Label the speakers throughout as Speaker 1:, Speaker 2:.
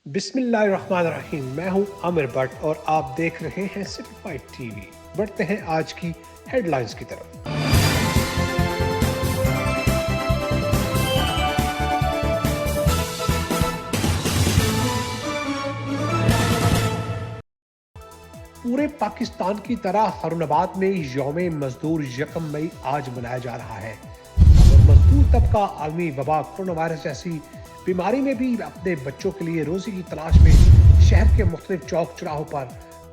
Speaker 1: बिस्मिल्लाहिर्रहमानिर्रहीम। मैं हूं आमिर भट्ट और आप देख रहे हैं सिटीफाइव टीवी। बढ़ते हैं आज की हेडलाइंस की तरफ। पूरे पाकिस्तान की तरह हरुणाबाद में यौम मजदूर 1 मई आज मनाया जा रहा है। मजदूर तबका आलमी वबा कोरोना वायरस जैसी बीमारी में भी अपने बच्चों के लिए रोजी की तलाश में शहर के मुख्तलिफ चौक चौराहों पर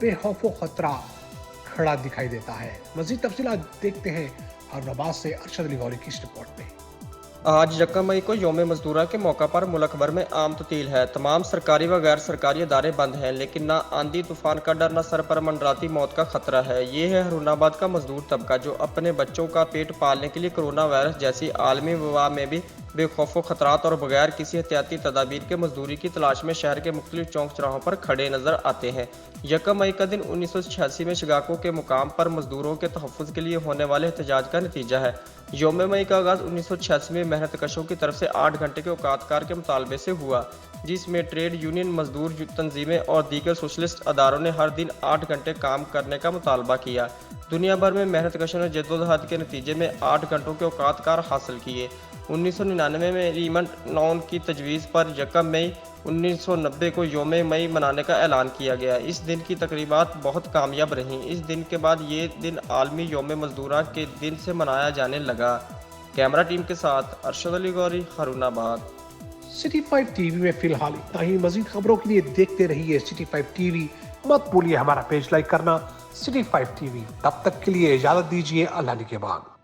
Speaker 1: बेखौफो खतरा खड़ा दिखाई देता है। मजीद तफसीलात देखते हैं हरुणाबाद से अरशद अली गौरी की इस रिपोर्ट में।
Speaker 2: आज 1 मई को यौम मजदूरा के मौका पर मुल्क भर में आम ततील है। तमाम सरकारी व गैर सरकारी अदारे बंद हैं, लेकिन ना आंधी तूफान का डर, न सर पर मंडराती मौत का खतरा है। ये है हरुणाबाद का मजदूर तबका, जो अपने बच्चों का पेट पालने के लिए कोरोना वायरस जैसी आलमी वबा में भी बेखौफो खतरात और बगैर किसी एहतियाती तदाबीर के मजदूरी की तलाश में शहर के मुख्तलिफ चौक चौराहों पर खड़े नजर आते हैं। 1 मई का दिन 1986 में शिकागो के मुकाम पर मजदूरों के तहफ़्फ़ुज़ के लिए होने वाले एहतजाज का नतीजा है। यौम मई का आगाज़ 1986 में मेहनत कशों की तरफ से 8 घंटे के औकातकार के मुतालबे से हुआ, जिसमें ट्रेड यूनियन, मजदूर तंजीमें और दीगर सोशलिस्ट अदारों ने हर दिन 8 घंटे काम करने का मुतालबा किया। दुनिया भर में मेहनत कशों ने जद्दोजहद के नतीजे में 8 घंटों के औकातकार हासिल किए। 1999 में रीमंड नॉन की तजवीज़ पर 1 मई 1990 को यौम मई मनाने का ऐलान किया गया। इस दिन की तकरीबात बहुत कामयाब रहीं। इस दिन के बाद ये दिन आलमी यौम मजदूरा के दिन से मनाया जाने लगा। कैमरा टीम के साथ अरशद अली गौरी, हरुणाबाद।
Speaker 1: सिटी5 टीवी में फिलहाल इतना ही। मजीद खबरों के लिए देखते रहिए सिटी5 टीवी। मत भूलिए हमारा पेज लाइक करना, सिटी5 टीवी। तब तक के लिए इजाजत दीजिए, अल्लाह के बाद।